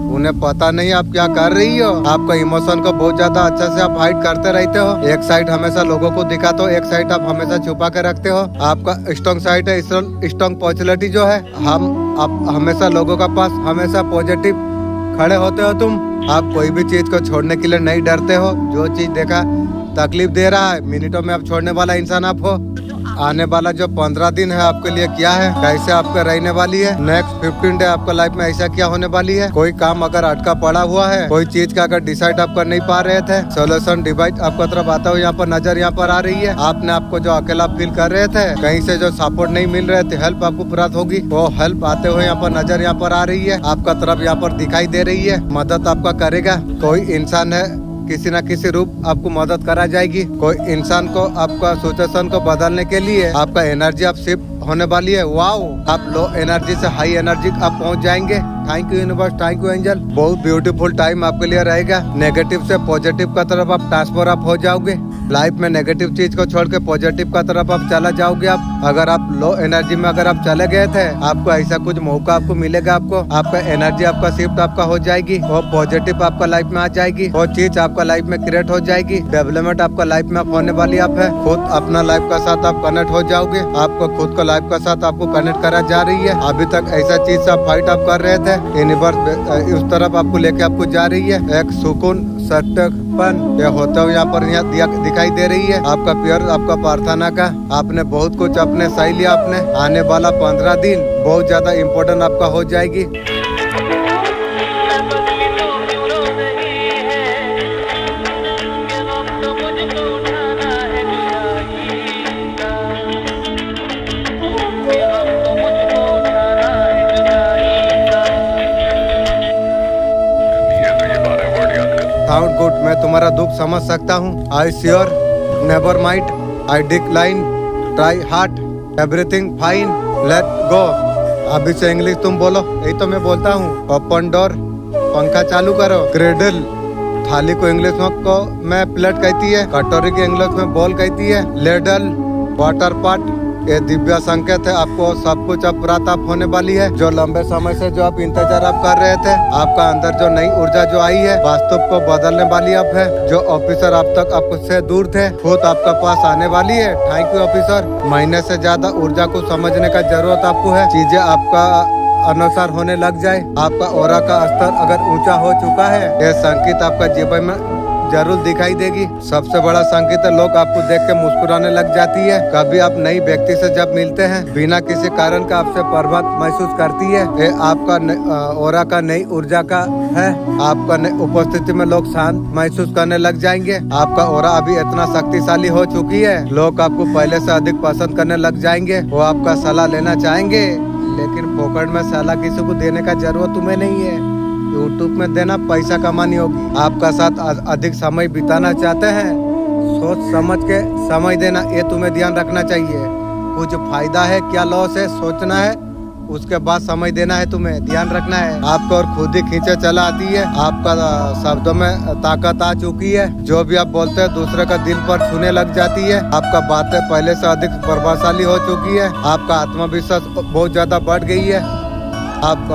उन्हें पता नहीं आप क्या कर रही हो। आपका इमोशन को बहुत ज्यादा अच्छा से आप हाइड करते रहते हो। एक साइड हमेशा लोगों को दिखाते हो, एक साइड आप हमेशा छुपा के रखते हो। आपका स्ट्रॉन्ग साइड है, स्ट्रॉन्ग पर्सनैलिटी जो है। आप हमेशा लोगों का पास हमेशा पॉजिटिव खड़े होते हो तुम। आप कोई भी चीज को छोड़ने के लिए नहीं डरते हो। जो चीज देखा तकलीफ दे रहा है, मिनटों में आप छोड़ने वाला इंसान आप हो। आने वाला जो 15 दिन है आपके लिए क्या है, कैसे आपका रहने वाली है, नेक्स्ट 15 डे आपका लाइफ में ऐसा क्या होने वाली है। कोई काम अगर अटका पड़ा हुआ है, कोई चीज का अगर डिसाइड आप कर नहीं पा रहे थे, सोल्यूशन डिवाइस आपको तरफ आता हुआ यहाँ पर नजर यहाँ पर आ रही है। आपने आपको जो अकेला फील कर रहे थे, कहीं से जो सपोर्ट नहीं मिल रहे थे, हेल्प आपको प्राप्त होगी। वो हेल्प आते हुए यहाँ पर नजर यहाँ पर आ रही है, आपका तरफ यहाँ पर दिखाई दे रही है। मदद आपका करेगा कोई इंसान है, किसी न किसी रूप आपको मदद करा जाएगी। कोई इंसान को आपका सिचुएशन को बदलने के लिए आपका एनर्जी आप शिफ्ट होने वाली है। वाओ, आप लो एनर्जी से हाई एनर्जी आप पहुंच जाएंगे। Thank you universe, thank you angel. बहुत ब्यूटीफुल टाइम आपके लिए रहेगा। नेगेटिव से पॉजिटिव का तरफ आप ट्रांसफर आप हो जाओगे। लाइफ में नेगेटिव चीज को छोड़ के पॉजिटिव का तरफ आप चला जाओगे। आप अगर आप लो एनर्जी में अगर आप चले गए थे, आपको ऐसा कुछ मौका आपको मिलेगा। आपका एनर्जी आपका शिफ्ट आपका हो जाएगी, वो पॉजिटिव आपका लाइफ में आ जाएगी, वो चीज आपका लाइफ में क्रिएट हो जाएगी। डेवलपमेंट आपका लाइफ में आप होने वाली आप है। खुद अपना लाइफ का साथ आप कनेक्ट हो जाओगे। आपको खुद को लाइफ का साथ आपको कनेक्ट करा जा रही है। अभी तक ऐसा चीज से आप फाइट आप कर रहे थे, यूनिवर्स उस तरफ आपको लेके आपको जा रही है। एक सुकून सटकपन ये होता हुआ यहाँ पर दिखाई दे रही है। आपका प्यार आपका प्रार्थना का आपने बहुत कुछ अपने सही लिया। आपने आने वाला 15 दिन बहुत ज्यादा इम्पोर्टेंट आपका हो जाएगी। साउंड गुड, मैं तुम्हारा दुख समझ सकता हूँ। I sure never mind, I decline, try hard, everything fine, let go. अभी से इंग्लिश तुम बोलो, यही तो मैं बोलता हूँ। ओपन डोर, पंखा चालू करो। क्रेडल, थाली को इंग्लिश में प्लेट कहती है। कटोरी की इंग्लिश में बॉल कहती है। लेडल, वाटर पॉट, ये दिव्य संकेत है। आपको सब कुछ अब प्राप्त होने वाली है। जो लंबे समय से जो आप इंतजार आप कर रहे थे, आपका अंदर जो नई ऊर्जा जो आई है, वास्तव को बदलने वाली अब है। जो ऑफिसर अब तक आपको से दूर थे, खुद आपका पास आने वाली है। Thank you officer. महीने से ज्यादा ऊर्जा को समझने का जरूरत आपको है। चीजें आपका अनुसार होने लग जाए। आपका ऑरा का स्तर अगर ऊंचा हो चुका है, यह संकेत आपका जीवन में जरूर दिखाई देगी। सबसे बड़ा संकेत है, लोग आपको देख के मुस्कुराने लग जाती है। कभी आप नई व्यक्ति से जब मिलते हैं, बिना किसी कारण का आपसे प्रभावित महसूस करती है। ये आपका ऑरा का नई ऊर्जा का है। आपका उपस्थिति में लोग शांत महसूस करने लग जाएंगे। आपका ऑरा अभी इतना शक्तिशाली हो चुकी है, लोग आपको पहले से अधिक पसंद करने लग जाएंगे। वो आपका सलाह लेना चाहेंगे, लेकिन पॉकेट में सलाह किसी को देने का जरूरत तुम्हें नहीं है। यूट्यूब में देना पैसा कमानी होगी। आपका साथ अधिक समय बिताना चाहते हैं, सोच समझ के समय देना, ये तुम्हें ध्यान रखना चाहिए। कुछ फायदा है क्या लॉस है, सोचना है, उसके बाद समय देना है, तुम्हें ध्यान रखना है। आपको और खुद ही खींचे चला आती है। आपका शब्दों में ताकत आ चुकी है। जो भी आप बोलते हैं दूसरे का दिल पर छूने लग जाती है। आपका बातें पहले से अधिक प्रभावशाली हो चुकी है। आपका आत्मविश्वास बहुत ज्यादा बढ़ गई है। आप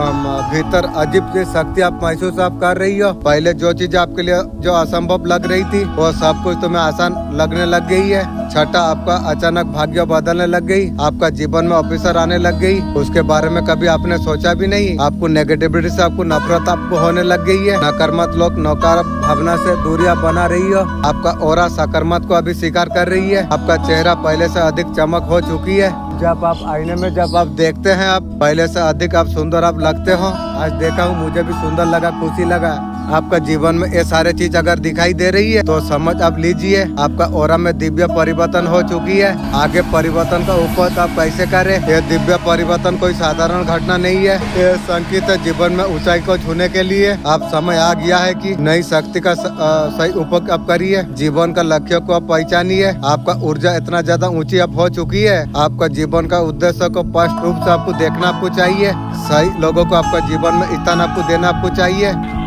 भीतर अजीब सी शक्ति आप महसूस आप कर रही हो। पहले जो चीज आपके लिए जो असंभव लग रही थी, वो सब कुछ तुम्हें आसान लगने लग गई है। छठा, आपका अचानक भाग्य बदलने लग गई। आपका जीवन में ऑफिसर आने लग गई, उसके बारे में कभी आपने सोचा भी नहीं। आपको नेगेटिविटी से आपको नफरत आपको होने लग गई है। नकारात्मक लोग नकार भावना से दूरियां बना रही हो। आपका ऑरा सकारात्मक को अभी स्वीकार कर रही है। आपका चेहरा पहले से अधिक चमक हो चुकी है। जब आप आईने में जब आप देखते हैं, आप पहले से अधिक आप सुंदर आप लगते हो। आज देखा हूँ, मुझे भी सुंदर लगा, खुशी लगा। आपका जीवन में ये सारे चीज अगर दिखाई दे रही है, तो समझ आप लीजिए आपका ऑरा में दिव्य परिवर्तन हो चुकी है। आगे परिवर्तन का उपयोग आप कैसे करें, ये दिव्य परिवर्तन कोई साधारण घटना नहीं है। ये संकेत है जीवन में ऊंचाई को छूने के लिए आप समय आ गया है कि नई शक्ति का सही उपयोग आप करिए। जीवन का लक्ष्य को आप पहचानिए। आपका ऊर्जा इतना ज्यादा ऊंची अब हो चुकी है। आपका जीवन का उद्देश्य को स्पष्ट रूप से आपको देखना आपको चाहिए। सही लोगों को आपका जीवन में स्थान आपको देना आपको चाहिए।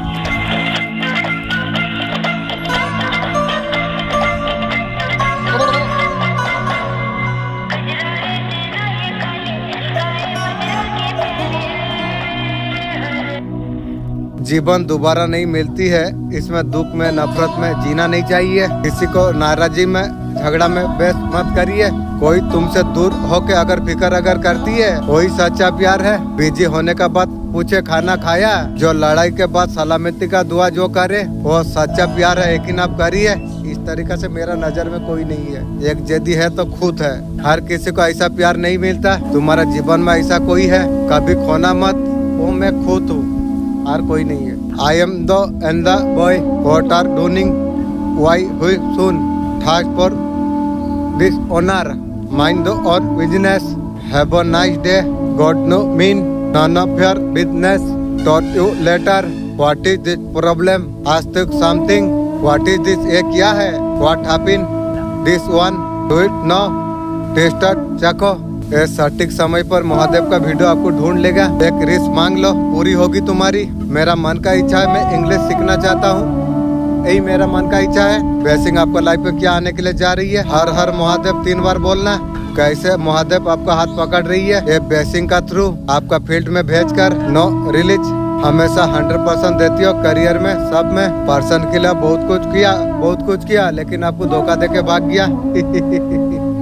जीवन दोबारा नहीं मिलती है, इसमें दुख में नफरत में जीना नहीं चाहिए। किसी को नाराजगी में झगड़ा में बहस मत करिए। कोई तुमसे दूर होके अगर फिक्र अगर करती है वही सच्चा प्यार है। बिजी होने का बाद पूछे खाना खाया, जो लड़ाई के बाद सलामती का दुआ जो करे वो सच्चा प्यार है। यकीन आप करिए, इस तरीके से मेरा नजर में कोई नहीं है। एक जदी है तो खुद है। हर किसी को ऐसा प्यार नहीं मिलता। तुम्हारा जीवन में ऐसा कोई है, कभी खोना मत। वो मैं खुद हूँ, और कोई नहीं है। I am the end the boy what are doing why हुई सुन थास्ट फॉर दिस ऑनर माइंड और business have a nice day god no mean none of your business taught you letter what is this problem ask something what is this ये क्या है what happen this one do it now tested चखो। ये सटीक समय पर महादेव का video आपको ढूंढ लेगा। एक रिस्क मांग लो, पूरी होगी तुम्हारी। मेरा मन का इच्छा है, मैं इंग्लिश सीखना चाहता हूँ, यही मेरा मन का इच्छा है। ब्लेसिंग आपको लाइफ में क्या आने के लिए जा रही है। हर हर महादेव 3 बार बोलना। कैसे महादेव आपका हाथ पकड़ रही है, ये ब्लेसिंग का थ्रू आपका फील्ड में भेजकर नो रिलीज हमेशा 100% देती हो। करियर में सब में पर्सन के लिए बहुत कुछ किया, लेकिन आपको धोखा देके भाग गया।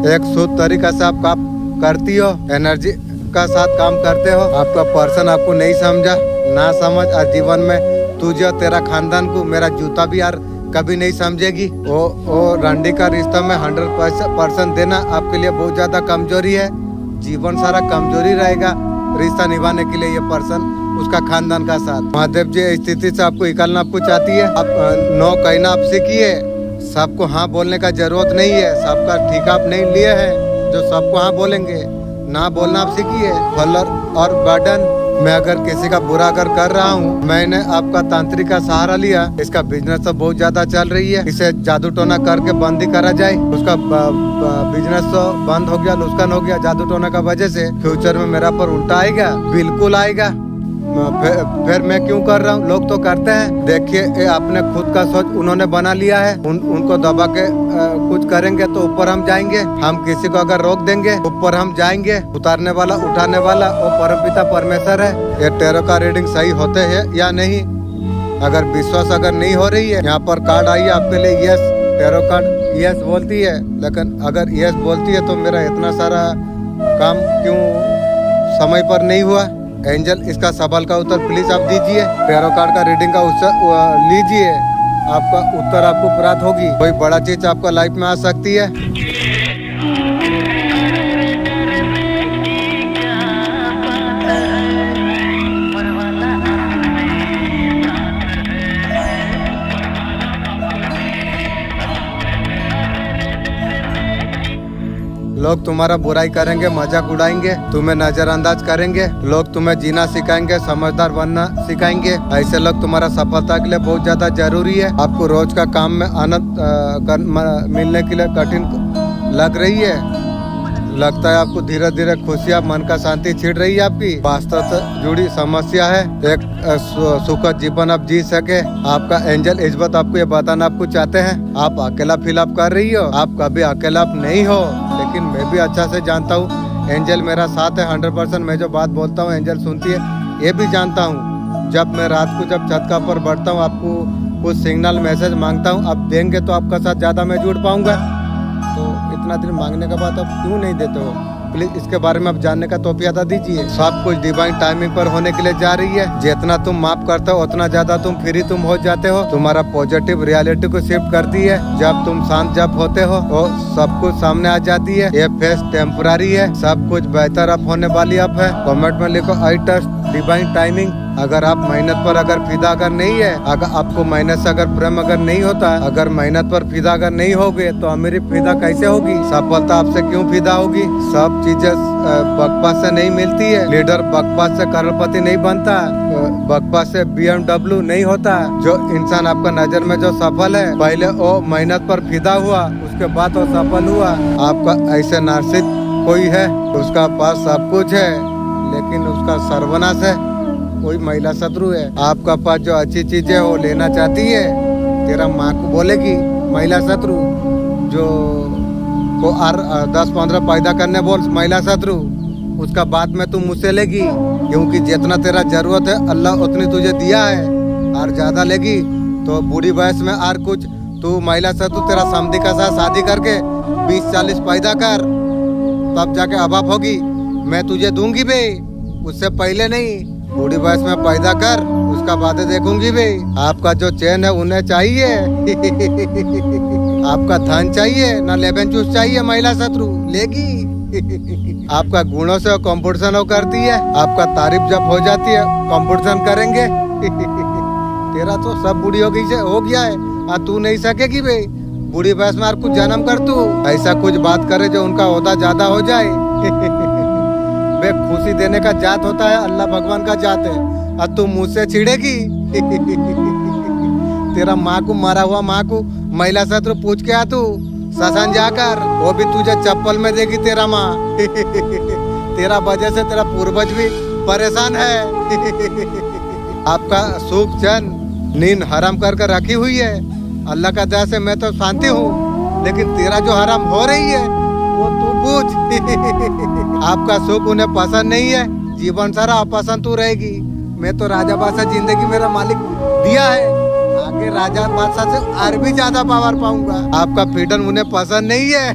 एक शुद्ध तरीका से आप काम करती हो, एनर्जी का साथ काम करते हो। आपका पर्सन आपको नहीं समझा, ना समझ। और जीवन में तुझे और तेरा खानदान को मेरा जूता भी यार कभी नहीं समझेगी। वो रंडी का रिश्ता में 100% देना आपके लिए बहुत ज्यादा कमजोरी है। जीवन सारा कमजोरी रहेगा रिश्ता निभाने के लिए। ये पर्सन उसका खानदान का साथ। महादेव जी स्थिति से आपको निकालना आपको चाहती है। आप नो कहना आप सीखिए। सबको हाँ बोलने का जरूरत नहीं है। सबका ठेका आप नहीं लिए है जो सबको हाँ बोलेंगे। ना बोलना आप सीखिए। फलर और बर्डन मैं अगर किसी का बुरा अगर कर रहा हूँ, मैंने आपका तांत्रिक का सहारा लिया। इसका बिजनेस तो बहुत ज्यादा चल रही है, इसे जादू टोना करके बंद ही करा जाए। उसका बिजनेस तो बंद हो गया, नुकसान हो गया जादू टोना का वजह से। फ्यूचर में मेरा पर उल्टा आएगा, बिल्कुल आएगा। फिर मैं क्यों कर रहा हूँ? लोग तो करते हैं। देखिए अपने खुद का सोच उन्होंने बना लिया है। उनको दबा के कुछ करेंगे तो ऊपर हम जाएंगे। हम किसी को अगर रोक देंगे ऊपर हम जाएंगे। उतारने वाला उठाने वाला वो परमपिता परमेश्वर है। ये टैरो का रीडिंग सही होते है या नहीं, अगर विश्वास अगर नहीं हो रही है, यहाँ पर कार्ड आई है आपके लिए यस। टैरो कार्ड यस बोलती है, लेकिन अगर यस बोलती है तो मेरा इतना सारा काम क्यों समय पर नहीं हुआ? एंजल इसका सवाल का उत्तर प्लीज आप दीजिए। टैरो कार्ड का रीडिंग का लीजिए, आपका उत्तर आपको प्राप्त होगी। कोई बड़ा चीज आपका लाइफ में आ सकती है। लोग तुम्हारा बुराई करेंगे, मजाक उड़ाएंगे, तुम्हें नजरअंदाज करेंगे। लोग तुम्हें जीना सिखाएंगे, समझदार बनना सिखाएंगे। ऐसे लोग तुम्हारा सफलता के लिए बहुत ज्यादा जरूरी है। आपको रोज का काम में आनंद मिलने के लिए कठिन लग रही है। लगता है आपको धीरे धीरे खुशियाँ, मन का शांति छिड़ रही है। आपकी वास्तव से जुड़ी समस्या है। एक सुखद जीवन आप जी सके, आपका एंजल इज्जत आपको ये बताना आपको चाहते हैं। आप अकेला फील आप कर रही हो, आप कभी अकेला आप नहीं हो। लेकिन मैं भी अच्छा से जानता हूँ एंजल मेरा साथ है 100%। मैं जो बात बोलता हूँ एंजल सुनती है, ये भी जानता हूँ। जब मैं रात को जब छत का ऊपर बढ़ता हूँ, आपको कुछ सिग्नल मैसेज मांगता हूँ, आप देंगे तो आपका साथ ज्यादा मैं जुड़ पाऊंगा। तो इतना दिन मांगने के बाद आप क्यों नहीं देते हो? प्लीज इसके बारे में आप जानने का तौफीक दीजिए। सब कुछ डिवाइन टाइमिंग पर होने के लिए जा रही है। जितना तुम माफ करते हो उतना ज्यादा तुम फ्री तुम हो जाते हो। तुम्हारा पॉजिटिव रियलिटी को शिफ्ट करती है। जब तुम शांत जब होते हो वो सब कुछ सामने आ जाती है। ये फेस टेम्पररी है, सब कुछ बेहतर अब होने वाली अब है। कमेंट में लिखो आई ट्रस्ट डिवाइन टाइमिंग। अगर आप मेहनत पर अगर फिदा अगर नहीं है, अगर आपको मेहनत से अगर प्रेम अगर नहीं होता, अगर मेहनत पर फिदा अगर नहीं होगे तो अमीरी फिदा कैसे होगी? सफलता आपसे क्यों फिदा होगी? सब चीजें बकवास से नहीं मिलती है। लीडर बकवास से करोड़पति नहीं बनता, बकवास से BMW नहीं होता। जो इंसान आपका नजर में जो सफल है, पहले वो मेहनत पर फिदा हुआ, उसके बाद वो सफल हुआ। आपका ऐसे नार्सिक कोई है, उसका पास सब कुछ है लेकिन उसका सर्वनाश है, कोई महिला शत्रु है। आपका पास जो अच्छी चीजें वो लेना चाहती है, तेरा माँ को बोलेगी महिला शत्रु। जो को 10-15 पैदा करने बोल महिला शत्रु, उसका बाद में तुम मुझसे लेगी, क्योंकि जितना तेरा जरूरत है अल्लाह उतनी तुझे दिया है। और ज्यादा लेगी तो बूढ़ी वयस में और कुछ तू महिला से तू तेरा समधी का साथ शादी करके 20-40 पैदा कर, तब जाके अबाप होगी, मैं तुझे दूंगी बे, उससे पहले नहीं। बूढ़ी वयस में पैदा कर, उसका बाद देखूंगी बे। आपका जो चैन है उन्हें चाहिए आपका धन चाहिए ना लेबन चूस चाहिए, महिला शत्रु लेगी आपका गुणों से कंपटीशन हो करती है, आपका तारीफ जब हो जाती है कंपटीशन करेंगे तेरा तो सब बूढ़ी हो गया है, तू नहीं सकेगी बे। बूढ़ी भैंस मार कुछ जन्म कर तू, ऐसा कुछ बात करे जो उनका ओहदा ज्यादा हो जाए बे। खुशी देने का जात होता है, अल्लाह भगवान का जात है, और तू मुझसे छिड़ेगी तेरा माँ को, मरा हुआ माँ को महिला शत्रु पूछ के आ तू ससान जाकर, वो भी तुझे चप्पल में देगी तेरा माँ तेरा वजह से तेरा पूर्वज भी परेशान है आपका सुख चैन नींद हराम करके रखी हुई है। अल्लाह का दया से मैं तो शांति हूँ, लेकिन तेरा जो हराम हो रही है वो तू पूछ आपका सुख उन्हें पसंद नहीं है, जीवन सारा अपसंद तू रहेगी। मैं तो राजा बादशाह जिंदगी मेरा मालिक दिया है, आगे राजा बादशाह से और भी ज्यादा पावर पाऊंगा। आपका फ्रीडम उन्हें पसंद नहीं है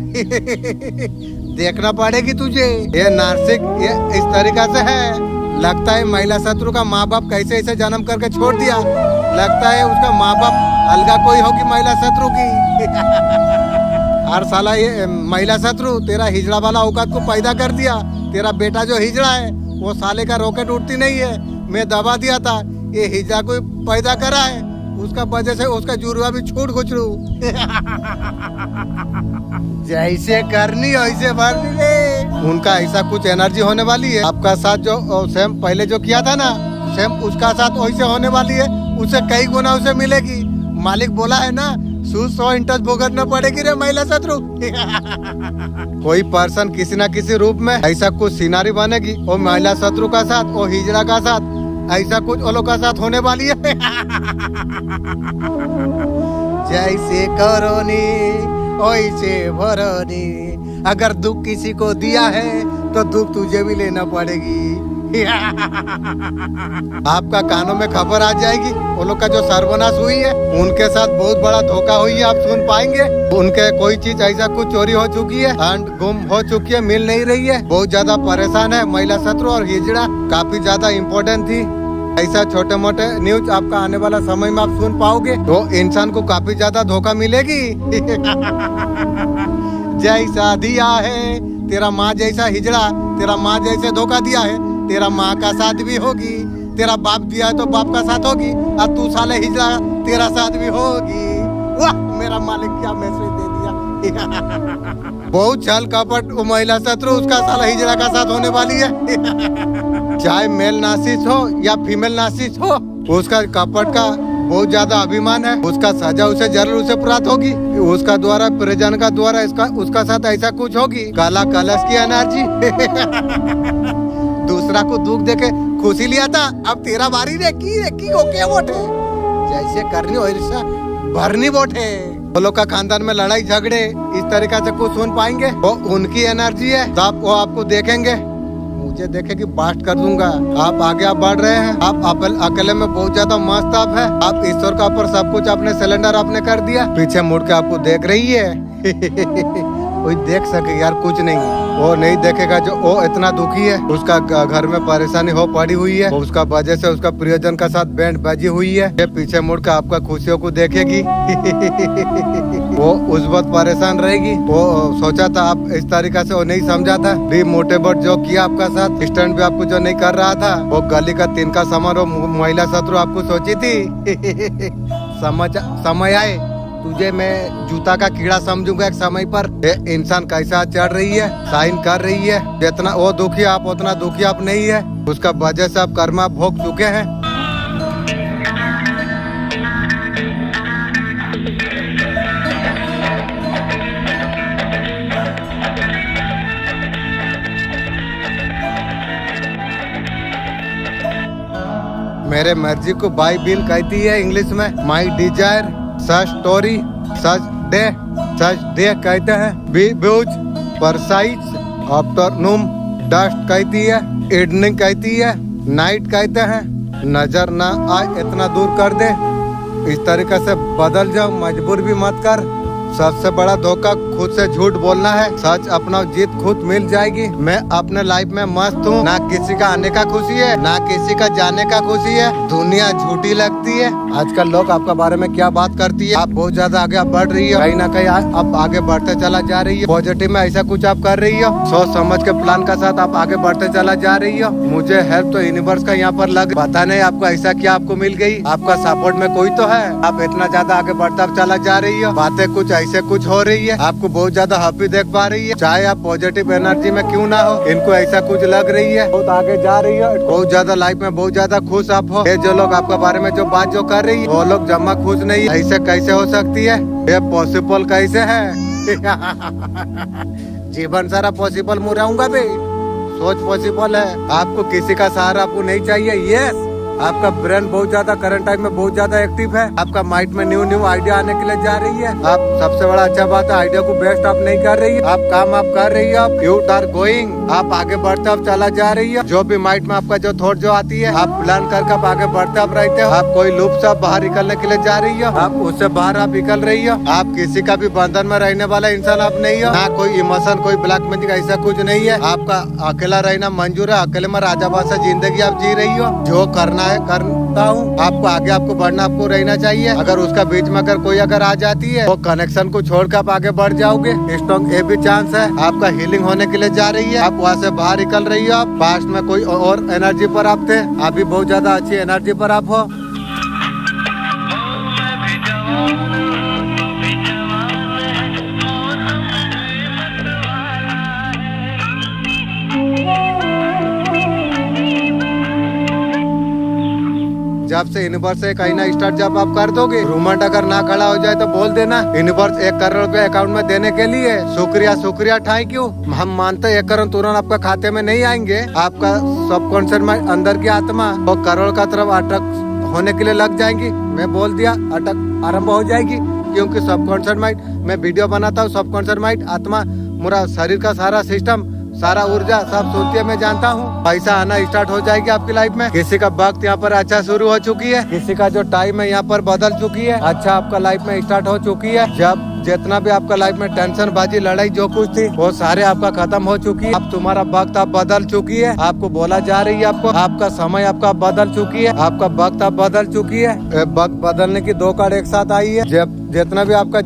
देखना पड़ेगी तुझे। ये नार्सिक ये इस तरीका से है, लगता है महिला शत्रु का माँ बाप कैसे ऐसे जन्म करके छोड़ दिया, लगता है उसका माँ बाप अलगा कोई होगी महिला शत्रु की और साला ये महिला शत्रु तेरा हिजड़ा वाला औकात को पैदा कर दिया। तेरा बेटा जो हिजड़ा है वो साले का रॉकेट उड़ती नहीं है, मैं दबा दिया था, ये हिजड़ा को पैदा करा है, उसका वजह से उसका जुड़वा भी छूट गुछरू जैसे करनी वैसे भरनी रे। उनका ऐसा कुछ एनर्जी होने वाली है, आपका साथ जो सेम पहले जो किया था ना, सेम उसका साथ वैसे होने वाली है, उसे कई गुना उसे मिलेगी। मालिक बोला है ना, 100 इंटरेस्ट भुगतना पड़ेगी रे महिला शत्रु कोई पर्सन किसी ना किसी रूप में ऐसा कुछ सीनारी बनेगी, वो महिला शत्रु का साथ, वो हिजड़ा का साथ, ऐसा कुछ वो लोग का साथ होने वाली है जैसे करोनी वैसे भरोनी, अगर दुख किसी को दिया है तो दुख तुझे भी लेना पड़ेगी आपका कानों में खबर आ जाएगी, वो लोग का जो सर्वनाश हुई है, उनके साथ बहुत बड़ा धोखा हुई है, आप सुन पाएंगे। उनके कोई चीज ऐसा कुछ चोरी हो चुकी है एंड गुम हो चुकी है, मिल नहीं रही है, बहुत ज्यादा परेशान है महिला शत्रु। और हिजड़ा काफी ज्यादा इम्पोर्टेंट थी, ऐसा छोटे मोटे न्यूज आपका आने वाला समय में आप सुन पाओगे, तो इंसान को काफी ज्यादा धोखा मिलेगी जैसा दिया है तेरा माँ जैसा हिजड़ा, तेरा माँ जैसे धोखा दिया है, तेरा माँ का साथ भी होगी, तेरा बाप दिया है तो बाप का साथ होगी, और तू साले हिजड़ा तेरा साथ भी होगी। वाह मेरा मालिक क्या मैसेज दे दिया बहुत छल कपट वो महिला शत्रु उसका साला हिजड़ा का साथ होने वाली है चाहे मेल नासिस हो या फीमेल नासिस हो, उसका कपट का बहुत ज्यादा अभिमान है, उसका सजा उसे जरूर उसे प्राप्त होगी, उसका द्वारा परिजन का द्वारा इसका उसका साथ ऐसा कुछ होगी। काला कलश की एनर्जी दूसरा को दुख देके खुशी लिया था, अब तेरा बारी रे की ओके वोट है, जैसे करनी वैसा भरनी वोट है। वो लोग का खानदान में लड़ाई झगड़े इस तरीका से कुछ सुन पाएंगे, वो उनकी एनर्जी है, तब वो आपको देखेंगे, मुझे देखे कि बास्ट कर दूंगा। आप आगे आप बढ़ रहे हैं, आप अकेले में बहुत ज्यादा मस्त आप है, आप ईश्वर का ऊपर सब कुछ अपने सिलेंडर आपने कर दिया, पीछे मुड़ के आपको देख रही है कोई देख सके यार कुछ नहीं, वो नहीं देखेगा जो वो इतना दुखी है, उसका घर में परेशानी हो पड़ी हुई है, उसका वजह से उसका प्रियजन का साथ बैंड बाजी हुई है, ये पीछे मुड़ कर आपका खुशियों को देखेगी वो उस वक्त परेशान रहेगी। वो सोचा था आप इस तरीका से वो नहीं समझा था, डिमोटिवेट जो किया आपका साथ, स्टैंड भी आपको जो नहीं कर रहा था, वो गली का तिनका समान वो महिला शत्रु आपको सोची थी समय आए तुझे मैं जूता का कीड़ा समझूंगा एक समय पर। इंसान कैसा चढ़ रही है, साइन कर रही है, जितना वो दुखी आप उतना दुखी आप नहीं है, उसका वजह से आप कर्मा भोग चुके हैं। मेरे मर्जी को बाइबिल कहती है इंग्लिश में, my desire such story such day कहते हैं, बी ब्यूज परसाइज आफ्टरनून डस्ट कहती है, इवनिंग कहती है, नाइट कहते हैं, नजर ना आए इतना दूर कर दे, इस तरीके से बदल जाओ, मजबूर भी मत कर। सबसे बड़ा धोखा खुद से झूठ बोलना है। सच अपना जीत खुद मिल जाएगी। मैं अपने लाइफ में मस्त हूँ, ना किसी का आने का खुशी है ना किसी का जाने का खुशी है। दुनिया झूठी लगती है। आजकल लोग आपका बारे में क्या बात करती है। आप बहुत ज्यादा आगे बढ़ रही हो, कहीं ना कहीं आप आगे बढ़ते चला जा रही हो। पॉजिटिव में ऐसा कुछ आप कर रही हो, सोच समझ के प्लान के साथ आप आगे बढ़ते चला जा रही हो। मुझे हेल्प तो यूनिवर्स का यहाँ पर लग, पता नहीं आपको ऐसा क्या आपको मिल गई। आपका सपोर्ट में कोई तो है, आप इतना ज्यादा आगे बढ़ता चला जा रही हो। बातें कुछ ऐसे कुछ हो रही है, आपको बहुत ज्यादा हैप्पी देख पा रही है। चाहे आप पॉजिटिव एनर्जी में क्यों ना हो, इनको ऐसा कुछ लग रही है, बहुत आगे जा रही है, बहुत ज्यादा लाइफ में बहुत ज्यादा खुश आप हो। ये जो लोग आपके बारे में जो बात जो कर रही है, वो लोग जमा खुश नहीं है। ऐसे कैसे हो सकती है, ये पॉसिबल कैसे है? जीवन सारा पॉसिबल मुझे रहूंगा भी, सोच पॉसिबल है। आपको किसी का सहारा आपको नहीं चाहिए। यस, आपका ब्रेन बहुत ज्यादा करंट टाइम में बहुत ज्यादा एक्टिव है। आपका माइंड में न्यू न्यू आइडिया आने के लिए जा रही है। आप सबसे बड़ा अच्छा बात है, आइडिया को बेस्ट आप नहीं कर रही है। आप काम आप कर रही है, आप यू आर गोइंग, आप आगे बढ़ते आप चला जा रही है। जो भी माइंड में आपका जो थॉट जो आती है, आप प्लान करके आप आगे बढ़ते आप रहते हो। आप कोई लूप से बाहर निकलने के लिए जा रही हो, आप उससे बाहर आप निकल रही हो। आप किसी का भी बंधन में रहने वाला इंसान आप नहीं हो, ना कोई इमोशन कोई ब्लैक मैजिक ऐसा कुछ नहीं है। आपका अकेला रहना मंजूर है, अकेले में राजा बादशाह जिंदगी आप जी रही हो। जो करना है करता हूँ, आपको आगे आपको बढ़ना आपको रहना चाहिए। अगर उसका बीच में अगर कोई अगर आ जाती है, वो कनेक्शन को छोड़कर आप आगे बढ़ जाओगे। स्ट्रॉन्ग ये भी चांस है, आपका हीलिंग होने के लिए जा रही है। आप वहाँ से बाहर निकल रही हो। आप पास्ट में कोई और एनर्जी पर आप थे, अभी बहुत ज्यादा अच्छी एनर्जी पर आप हो। जब से यूनिवर्स से कहीं ना स्टार्ट जब आप कर दोगे, रूममेट अगर ना खड़ा हो जाए तो बोल देना यूनिवर्स 1 करोड़ रुपए अकाउंट में देने के लिए शुक्रिया शुक्रिया थैंक यू। हम मानते हैं 1 करोड़ तुरंत आपका खाते में नहीं आएंगे। आपका सबकॉन्शियस माइंड अंदर की आत्मा वो करोड़ का तरफ अटक होने के लिए लग जाएंगी। मैं बोल दिया अटक आरम्भ हो जाएगी, क्योंकि सबकॉन्शियस माइंड मैं वीडियो बनाता हूँ। सबकॉन्शियस माइंड आत्मा पूरा शरीर का सारा सिस्टम सारा ऊर्जा सब सोचती है, मैं जानता हूँ। पैसा आना स्टार्ट हो जाएगी आपकी लाइफ में। किसी का वक्त यहाँ पर अच्छा शुरू हो चुकी है, किसी का जो टाइम है यहाँ पर बदल चुकी है, अच्छा आपका लाइफ में स्टार्ट हो चुकी है। जब जितना भी आपका लाइफ में टेंशन बाजी लड़ाई जो कुछ थी वो सारे आपका खत्म हो चुकी है। अब तुम्हारा वक्त आप बदल चुकी है, आपको बोला जा रही है आपको, आपका समय आपका बदल चुकी है, आपका वक्त आप बदल चुकी है। वक्त बदलने की 2 कार्ड एक साथ आई है। जब जितना भी आपका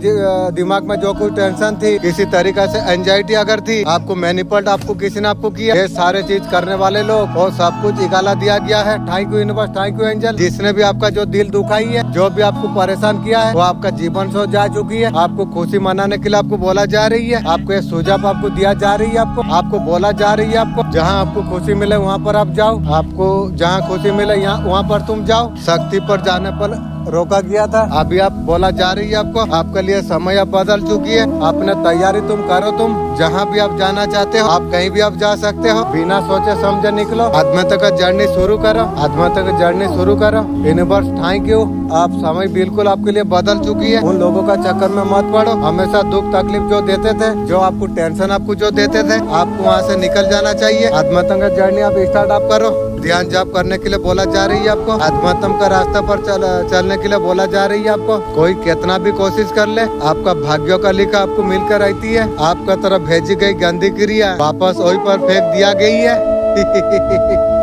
दिमाग में जो कुछ टेंशन थी, किसी तरीके से एंजाइटी अगर थी, आपको मैनिपुलेट आपको किसी ने आपको किया, ये सारे चीज करने वाले लोग और सब कुछ निकाला दिया गया है। Thank you universe, thank you angel. जिसने भी आपका जो दिल दुखाई है, जो भी आपको परेशान किया है, वो आपका जीवन से जा चुकी है। आपको खुशी मनाने के लिए आपको बोला जा रही है, आपको ये सुझाव आपको दिया जा रही है, आपको बोला जा रही है, आपको जहाँ आपको खुशी मिले वहाँ पर आप जाओ, आपको जहाँ खुशी मिले यहाँ वहाँ पर तुम जाओ। शक्ति पर जाने पर रोका गया था, अभी आप बोला जा रही है आपको, आपके लिए समय अब बदल चुकी है। अपने तैयारी तुम करो, तुम जहाँ भी आप जाना चाहते हो, आप कहीं भी आप जा सकते हो। बिना सोचे समझे निकलो, आत्महत्या का जर्नी शुरू करो, आत्महत्या का जर्नी शुरू करो। यूनिवर्स थैंक यू, आप समय बिल्कुल आपके लिए बदल चुकी है। उन लोगों का चक्कर में मत पड़ो, हमेशा दुख तकलीफ जो देते थे, जो आपको टेंशन आपको जो देते थे, आपको वहाँ से निकल जाना चाहिए। आत्महत्या का जर्नी आप स्टार्ट आप करो। ध्यान जाप करने के लिए बोला जा रही है आपको, आत्महत्या का रास्ता पर चलने के लिए बोला जा रही है आपको। कोई कितना भी कोशिश कर ले, आपका भाग्यों का लिखा आपको मिलकर रहती है। आपका तरफ भेजी गई गंदी क्रिया वापस वही पर फेंक दिया गई है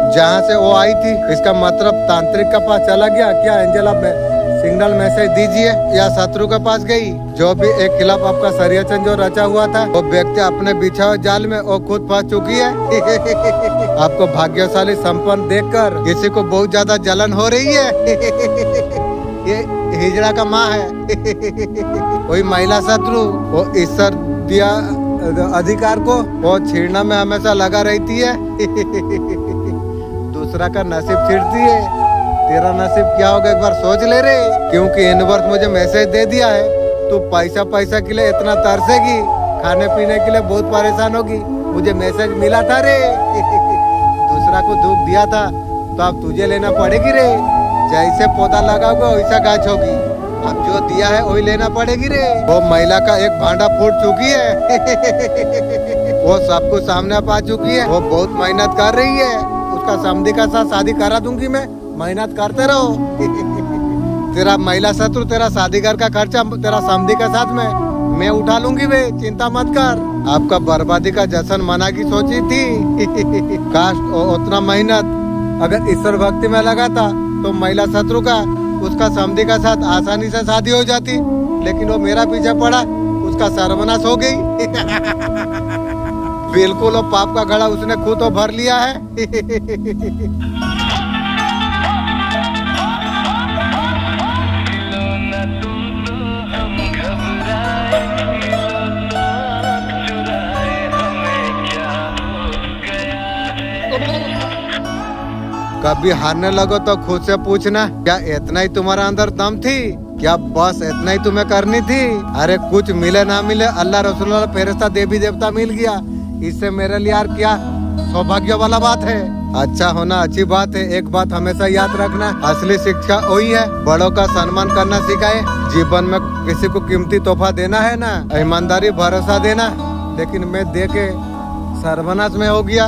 जहाँ से वो आई थी। इसका मतलब तांत्रिक का पास चला गया क्या? एंजल आप सिग्नल मैसेज दीजिए, या शत्रु के पास गई। जो भी एक खिलाफ आपका षड्यंत्र जो रचा हुआ था, वो व्यक्ति अपने बिछा हुए जाल में वो खुद फंस चुकी है आपको भाग्यशाली संपन्न देखकर किसी को बहुत ज्यादा जलन हो रही है ये हिजड़ा का माँ है कोई महिला शत्रु वो ईश्वर दिया अधिकार को वो छीनने में हमेशा लगा रहती है दूसरा का नसीब छीनती है। तेरा नसीब क्या होगा एक बार सोच ले रे, क्योंकि यूनिवर्स मुझे मैसेज दे दिया है, तू पैसा के लिए इतना तरसेगी, खाने पीने के लिए बहुत परेशान होगी। मुझे मैसेज मिला था रे दूसरा को दुख दिया था तो अब तुझे लेना पड़ेगी रे। जैसे पौधा लगाओगे वैसा गाछ होगी, अब जो दिया है वही लेना पड़ेगी रे। वो महिला का एक भांडा फूट चुकी है वो सबको सामने आ चुकी है, वो बहुत मेहनत कर रही है। उसका समधी का साथ शादी करा दूंगी मैं, मेहनत करते रहो। तेरा महिला शत्रु, तेरा शादी घर का खर्चा तेरा समधी के साथ में मैं उठा लूंगी बे, चिंता मत कर। आपका बर्बादी का जश्न मना की सोची थी। काश उतना मेहनत अगर ईश्वर भक्ति में लगा था तो महिला शत्रु का उसका समधी का साथ आसानी से शादी हो जाती, लेकिन वो मेरा पीछे पड़ा, उसका सर्वनाश हो गई। बिल्कुल वो पाप का घड़ा उसने खुद तो भर लिया है। कभी हारने लगो तो खुद से पूछना, क्या इतना ही तुम्हारा अंदर दम थी? क्या बस इतना ही तुम्हें करनी थी? अरे कुछ मिले ना मिले, अल्लाह रसूल फेरिस्ता देवी देवता मिल गया, इससे मेरे लिए यार क्या सौभाग्य वाला बात है। अच्छा होना अच्छी बात है, एक बात हमेशा याद रखना, असली शिक्षा वही है, बड़ों का सम्मान करना सिखाए। जीवन में किसी को कीमती तोहफा देना है ना, ईमानदारी भरोसा देना, लेकिन मैं दे के सर्वनाश में हो गया।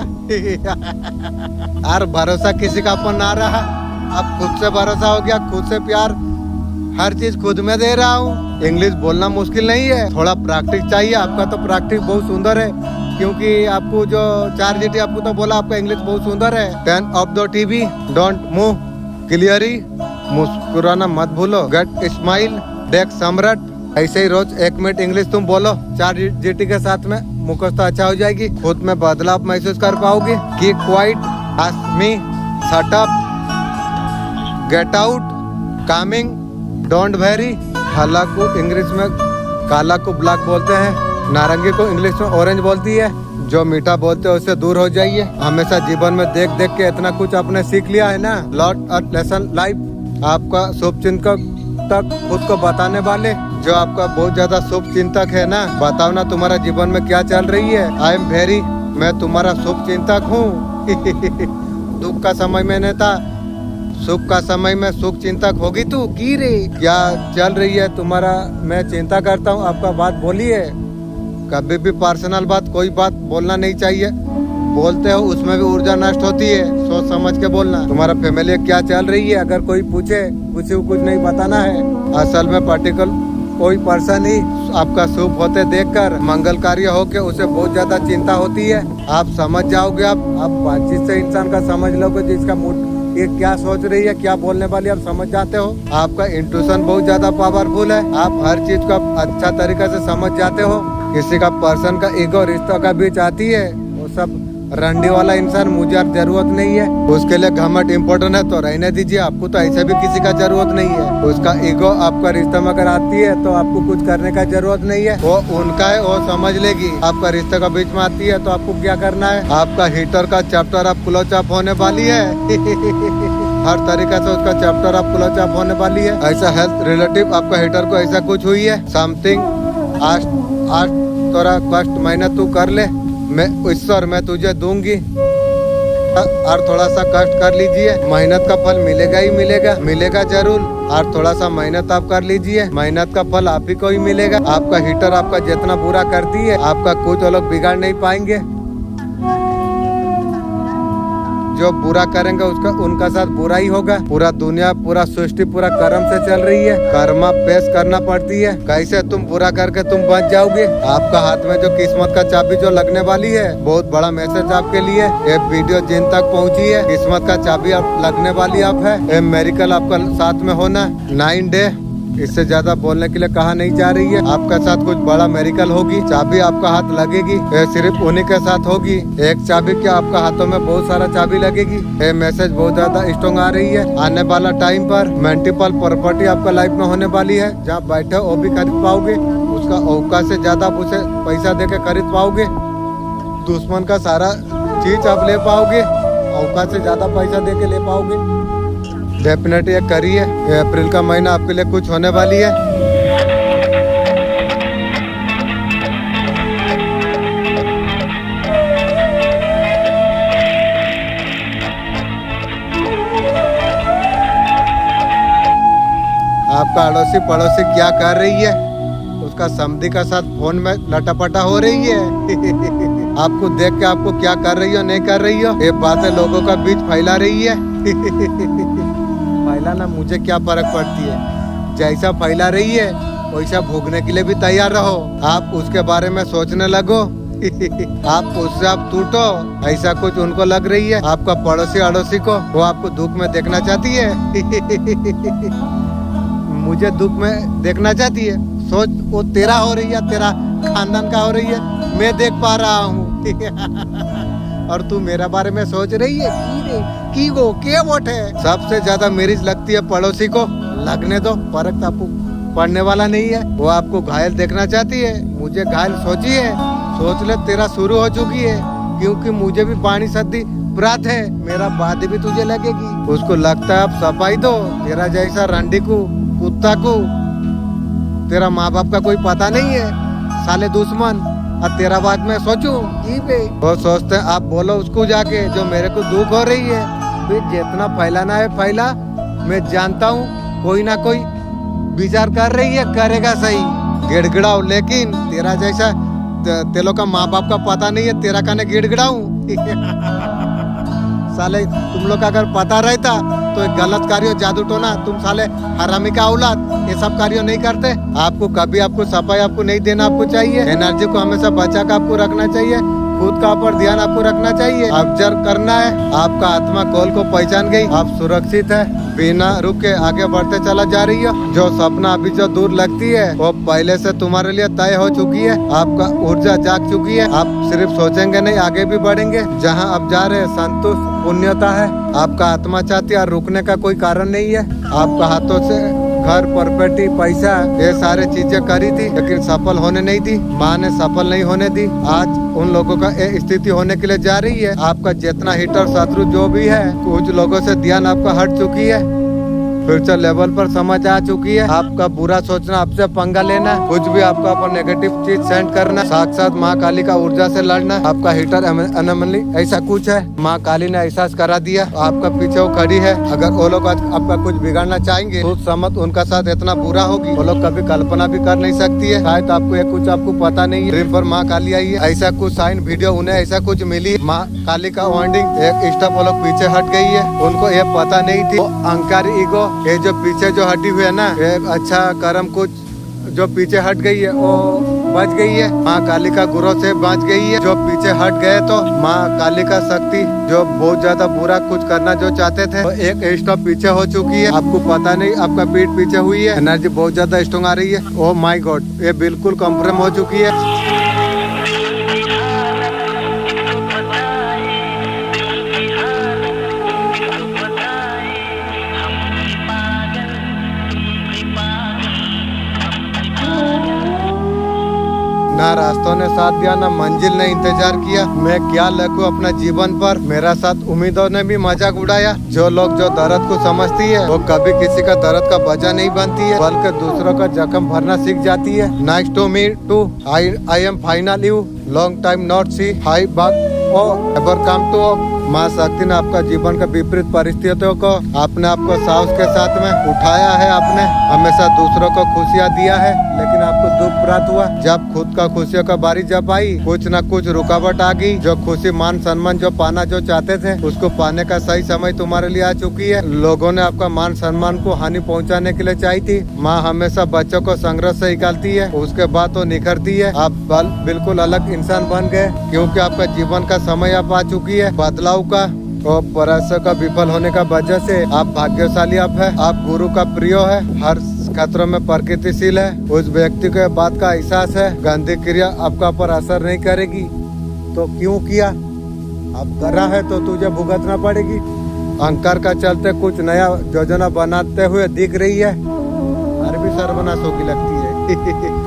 यार भरोसा किसी का अपन ना रहा, अब खुद से भरोसा हो गया, खुद से प्यार, हर चीज खुद में दे रहा हूँ। इंग्लिश बोलना मुश्किल नहीं है, थोड़ा प्रैक्टिस चाहिए। आपका तो प्रैक्टिस बहुत सुंदर है, क्योंकि आपको जो 4GT आपको तो बोला, आपका इंग्लिश बहुत सुंदर है। Turn off the TV, don't move clearly, मुस्कुराना मत भूलो, गेट स्माइल, डेक सम्राट। ऐसे ही रोज 1 मिनट इंग्लिश तुम बोलो 4GT के साथ में, मुखस्थ अच्छा हो जाएगी, खुद में बदलाव महसूस कर पाओगे। Keep quiet, ask me, shut up, get out, coming, don't very. काला को इंग्लिश में काला को ब्लैक बोलते हैं, नारंगी को इंग्लिश में ऑरेंज बोलती है। जो मीठा बोलते हैं उससे दूर हो जाइए। हमेशा जीवन में देख देख के इतना कुछ आपने सीख लिया है ना, लॉट ऑफ लेसन लाइफ। आपका शुभ चिंतक तक खुद को बताने वाले, जो आपका बहुत ज्यादा शुभ चिंतक है ना, बताओ ना तुम्हारा जीवन में क्या चल रही है। आई एम वेरी, मैं तुम्हारा शुभ चिंतक हूँ। दुख का समय में नेता, सुख का समय में सुख चिंतक होगी तू की रे। क्या चल रही है तुम्हारा, मैं चिंता करता हूँ, आपका बात बोलिए। कभी भी पर्सनल बात कोई बात बोलना नहीं चाहिए, बोलते हो उसमें भी ऊर्जा नष्ट होती है, सोच समझ के बोलना। तुम्हारा फैमिली क्या चल रही है, अगर कोई पूछे किसी को कुछ नहीं बताना है। असल में पार्टिकल कोई पर्सन ही आपका शुभ होते देखकर मंगल कार्य होके उसे बहुत ज्यादा चिंता होती है। आप समझ जाओगे, आप बातचीत से इंसान का समझ लोगे, जिसका मूड ये क्या सोच रही है, क्या बोलने वाली, आप समझ जाते हो। आपका इंट्यूशन बहुत ज्यादा पावरफुल है, आप हर चीज को अच्छा तरीके से समझ जाते हो। किसी का पर्सन का ईगो रिश्तों का बीच आती है, वो सब रंडी वाला इंसान मुझे अब जरूरत नहीं है। उसके लिए घमंड इम्पोर्टेंट है तो रहने दीजिए, आपको तो ऐसे भी किसी का जरूरत नहीं है। उसका ईगो आपका रिश्ते में अगर आती है तो आपको कुछ करने का जरूरत नहीं है, वो उनका है, वो समझ लेगी। आपका रिश्ते का बीच में आती है तो आपको क्या करना है, आपका हीटर का चैप्टर अब क्लोज अप होने वाली है। हर तरीके से उसका चैप्टर अब क्लोज अप होने वाली है। ऐसा हेल्थ रिलेटिव आपका हीटर को ऐसा कुछ हुई है, समथिंग आज थोड़ा कष्ट मेहनत तू कर ले, मैं ईश्वर मैं तुझे दूंगी, और थोड़ा सा कष्ट कर लीजिए, मेहनत का फल मिलेगा ही मिलेगा, मिलेगा जरूर। और थोड़ा सा मेहनत आप कर लीजिए, मेहनत का फल आप ही को ही मिलेगा। आपका हीटर आपका जितना बुरा करती है, आपका कुछ लोग बिगाड़ नहीं पाएंगे। जो बुरा करेंगे उसका उनका साथ बुरा ही होगा। पूरा दुनिया, पूरा सृष्टि, पूरा कर्म से चल रही है, कर्मा पेश करना पड़ती है। कैसे तुम बुरा करके तुम बच जाओगे। आपका हाथ में जो किस्मत का चाबी जो लगने वाली है, बहुत बड़ा मैसेज आपके लिए। ये वीडियो जिन तक पहुंची है, किस्मत का चाबी आप लगने वाली आप है। ये मेरिकल आपका साथ में होना 9 डे, इससे ज्यादा बोलने के लिए कहा नहीं जा रही है। आपका साथ कुछ बड़ा मेरिकल होगी, चाबी आपका हाथ लगेगी, ये सिर्फ उन्हीं के साथ होगी। एक चाबी क्या आपका हाथों में बहुत सारा चाबी लगेगी। ये मैसेज बहुत ज्यादा स्ट्रॉन्ग आ रही है। आने वाला टाइम पर मल्टीपल प्रॉपर्टी आपका लाइफ में होने वाली है। जहाँ बैठे वो भी खरीद पाओगे, उसका औकात से ज्यादा आप उसे पैसा दे के खरीद पाओगे। दुश्मन का सारा चीज आप ले पाओगे, औकात से ज्यादा पैसा दे के ले पाओगे। डेफिनेटली ये करिए, अप्रैल का महीना आपके लिए कुछ होने वाली है। आपका अड़ोसी पड़ोसी क्या कर रही है, उसका समधी का साथ फोन में लटापटा हो रही है। आपको देख के आपको क्या कर रही हो नहीं कर रही हो, ये बातें लोगों का बीच फैला रही है। फैलाना मुझे क्या फर्क पड़ती है। जैसा फैला रही है वैसा भोगने के लिए भी तैयार रहो। आप उसके बारे में सोचने लगो आप उससे आप टूटो, ऐसा कुछ उनको लग रही है। आपका पड़ोसी अड़ोसी को वो आपको दुख में देखना चाहती है मुझे दुख में देखना चाहती है। सोच, वो तेरा हो रही है, तेरा खानदान का हो रही है, मैं देख पा रहा हूँ और तू मेरा बारे में सोच रही है की वो क्या वोट है। सबसे ज्यादा मेरिज लगती है पड़ोसी को। लगने दो, फर्क आपको पड़ने वाला नहीं है। वो आपको घायल देखना चाहती है, मुझे घायल सोचिए। सोच ले, तेरा शुरू हो चुकी है, क्योंकि मुझे भी पानी सदी प्रात है, मेरा बात भी तुझे लगेगी। उसको लगता है अब सफाई दो, तेरा जैसा रंडी को कुत्ता को तेरा माँ बाप का कोई पता नहीं है, साले दुश्मन। और तेरा बात मैं सोचूं वो सोचते हैं। आप बोलो उसको जाके जो मेरे को दुख हो रही है, तो जितना फैलाना है फैला। मैं जानता हूँ कोई ना कोई विचार कर रही है, करेगा सही, गिड़गिड़ाओ। लेकिन तेरा जैसा तेलों का माँ बाप का पता नहीं है, तेरा कहने गिड़गिड़ाऊं साले तुम लोग का अगर पता रहता तो एक गलत कार्य जादू टोना, तुम साले हरामी का औलाद ये सब कार्य नहीं करते। आपको कभी आपको सफाई आपको नहीं देना आपको चाहिए। एनर्जी को हमेशा बचा कर आपको रखना चाहिए। खुद का ऊपर ध्यान आपको रखना चाहिए, ऑब्जर्व करना है। आपका आत्मा गोल को पहचान गई, आप सुरक्षित है, बिना रुके आगे बढ़ते चला जा रही हो। जो सपना अभी जो दूर लगती है वो पहले से तुम्हारे लिए तय हो चुकी है। आपका ऊर्जा जाग चुकी है, आप सिर्फ सोचेंगे नहीं, आगे भी बढ़ेंगे। जहाँ आप जा रहे हैं संतुष्ट पुण्यता है। आपका आत्मा चाहती है, रुकने का कोई कारण नहीं है। आपका हाथों से घर, प्रॉपर्टी, पैसा, ये सारे चीजें करी थी, लेकिन सफल होने नहीं दी। माँ ने सफल नहीं होने दी। आज उन लोगों का ये स्थिति होने के लिए जा रही है। आपका जितना हिटर शत्रु जो भी है, कुछ लोगों से ध्यान आपका हट चुकी है, फ्यूचर लेवल पर समझ आ चुकी है। आपका बुरा सोचना, आपसे पंगा लेना, कुछ भी आपका अपन नेगेटिव चीज सेंड करना, साक्षात माँ काली का ऊर्जा से लड़ना। आपका हिटर अनमली ऐसा कुछ है, माँ काली ने एहसास करा दिया। आपका पीछे वो खड़ी है। अगर वो लोग आपका कुछ बिगाड़ना चाहेंगे तो समझ उनका साथ इतना बुरा होगी, वो लोग कभी कल्पना भी कर नहीं सकती है। शायद आपको ये कुछ आपको पता नहीं है। ड्रीम पर माँ काली आई है, ऐसा कुछ साइन वीडियो उन्हें ऐसा कुछ मिली। माँ काली का वार्निंग, एक स्टेप वो लोग पीछे हट गई है। उनको ये पता नहीं थी अहंकार ईगो ये जो पीछे जो हटी हुई है ना, एक अच्छा कर्म कुछ जो पीछे हट गई है वो बच गई है। माँ काली का गुरु से बच गई है। जो पीछे हट गए तो माँ काली का शक्ति जो बहुत ज्यादा बुरा कुछ करना जो चाहते थे तो एक स्टॉप पीछे हो चुकी है। आपको पता नहीं, आपका पीठ पीछे हुई है। एनर्जी बहुत ज्यादा स्ट्रॉन्ग आ रही है। ओह माय गॉड, ये बिल्कुल कंफर्म हो चुकी है। ना रास्तों ने साथ दिया, ना मंजिल ने इंतजार किया। मैं क्या लिखूं अपना जीवन पर। मेरा साथ उम्मीदों ने भी मजाक उड़ाया। जो लोग जो दर्द को समझती है वो कभी किसी का दर्द का वजह नहीं बनती है, बल्कि दूसरों का जख्म भरना सीख जाती है। Nice to meet too, I am final you, long time not see, hi bag oh ever come to. Maa Shakti ने आपका जीवन का विपरीत परिस्थितियों को अपने आपको साहस के साथ में उठाया है। आपने हमेशा दूसरों को खुशियाँ दिया है, लेकिन आपको दुख प्राप्त हुआ जब खुद का खुशियों का बारी जब आई। कुछ न कुछ रुकावट आ गई। जो खुशी, मान सम्मान जो पाना जो चाहते थे उसको पाने का सही समय तुम्हारे लिए आ चुकी है। लोगों ने आपका मान सम्मान को हानि पहुँचाने के लिए चाही थी। माँ हमेशा बच्चों को संघर्ष से निकालती है, उसके बाद वो निखरती है। आप बिल्कुल अलग इंसान बन गए, क्योंकि आपका जीवन का समय अब आ चुकी है बदलाव का और प्रयास का विफल होने का वजह से। आप भाग्यशाली आप है, आप गुरु का प्रिय है, हर क्षेत्रों में प्रगतिशील है। उस व्यक्ति के बात का एहसास है। गंदी क्रिया आपका पर असर नहीं करेगी तो क्यों किया, अब कर रहा है तो तुझे भुगतना पड़ेगी। अहंकार का चलते कुछ नया योजना बनाते हुए दिख रही है, अरबी सर्वनाश होगी लगती है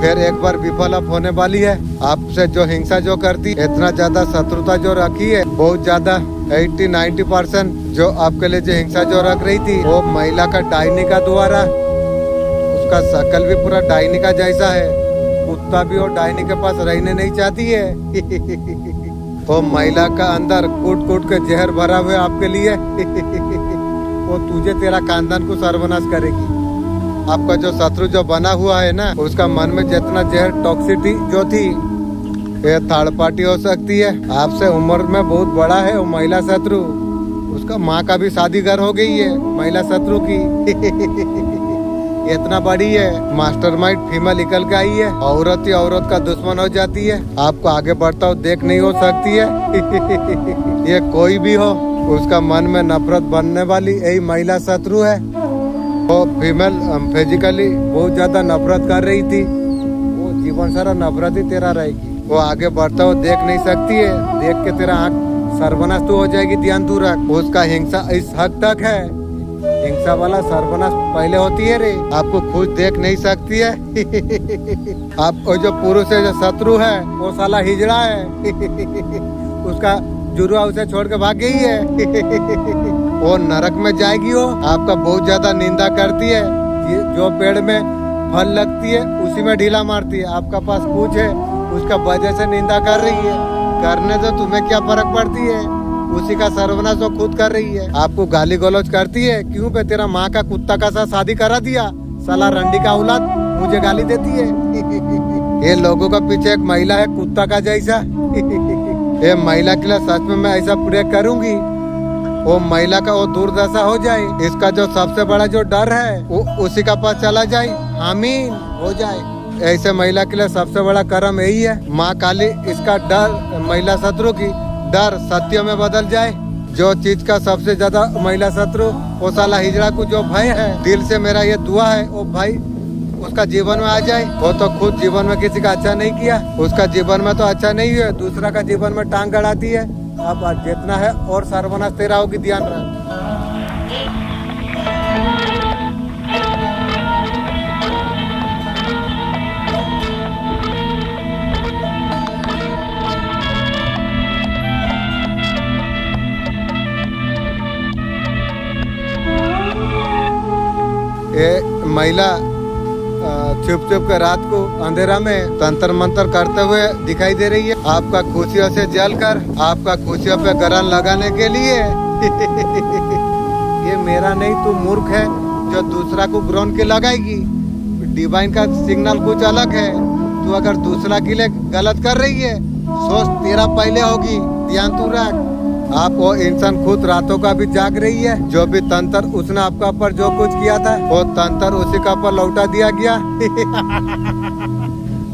फिर एक बार विफल आप होने वाली है। आपसे जो हिंसा जो करती, इतना ज्यादा शत्रुता जो रखी है, बहुत ज्यादा 80-90% जो आपके लिए जो हिंसा जो रख रही थी वो महिला का डायनी का द्वारा, उसका शकल भी पूरा डायनी का जैसा है। कुत्ता भी और डायनी के पास रहने नहीं चाहती है वो महिला का अंदर कूट कूट के जहर भरा हुआ आपके लिए वो तुझे तेरा खानदान को सर्वनाश करेगी। आपका जो शत्रु जो बना हुआ है ना, उसका मन में जितना जहर टॉक्सिटी जो थी, ये थर्ड पार्टी हो सकती है। आपसे उम्र में बहुत बड़ा है वो महिला शत्रु, उसका माँ का भी शादी घर हो गई है महिला शत्रु की। इतना बड़ी है मास्टरमाइंड फीमेल निकल के आई है। औरत ही औरत का दुश्मन हो जाती है। आपको आगे बढ़ता हो देख नहीं हो सकती है। ये कोई भी हो उसका मन में नफरत बनने वाली यही महिला शत्रु है। वो फीमेल फिजिकली बहुत ज्यादा नफरत कर रही थी, वो जीवन सारा नफरत ही तेरा रहेगी। वो आगे बढ़ता हो देख नहीं सकती है, देख के तेरा आँख सर्वनाश तो हो जाएगी। ध्यान तू रख, उसका हिंसा इस हद तक है, हिंसा वाला सर्वनाश पहले होती है रे। आपको खुद देख नहीं सकती है। आप जो पुरुष है जो शत्रु है वो साला हिजड़ा है। उसका जुर्वा उसे छोड़ के भाग गई है। वो नरक में जाएगी। वो आपका बहुत ज्यादा निंदा करती है। जो पेड़ में फल लगती है उसी में ढीला मारती है। आपका पास कुछ है उसका वजह से निंदा कर रही है। करने से तुम्हें क्या फर्क पड़ती है, उसी का सर्वनाश वो खुद कर रही है। आपको गाली गलौज करती है, क्यों पे तेरा माँ का कुत्ता का साथ शादी करा दिया, साला रंडी का औलाद मुझे गाली देती है। ये लोगों का पीछे एक महिला है कुत्ता का जैसा। ये महिला के लिए सच में मैं ऐसा प्रे करूंगी वो महिला का वो दुर्दशा हो जाए। इसका जो सबसे बड़ा जो डर है वो उसी का पास चला जाए, आमीन हो जाए। ऐसे महिला के लिए सबसे बड़ा कर्म यही है। माँ काली इसका डर महिला शत्रु की डर सत्य में बदल जाए। जो चीज का सबसे ज्यादा महिला शत्रु वो साला हिजड़ा को जो भय है, दिल से मेरा ये दुआ है वो भाई उसका जीवन में आ जाए। वो तो खुद जीवन में किसी का अच्छा नहीं किया, उसका जीवन में तो अच्छा नहीं हुआ, दूसरा का जीवन में टांग गड़ाती है। अब जितना है और सर्वनाश तेरा होगी, ध्यान रख। ये महिला छुप छुप कर रात को अंधेरा में तंत्र मंत्र करते हुए दिखाई दे रही है। आपका खुशियों से जलकर आपका खुशियों पे गरान लगाने के लिए। ये मेरा नहीं, तू मूर्ख है जो दूसरा को ग्रहण के लगाएगी। डिवाइन का सिग्नल कुछ अलग है। तू अगर दूसरा के लिए गलत कर रही है, सोच तेरा पहले होगी, ध्यान तू रख। आप वो इंसान खुद रातों का भी जाग रही है। जो भी तंत्र उसने आपका ऊपर जो कुछ किया था वो तंत्र उसी का ऊपर लौटा दिया गया।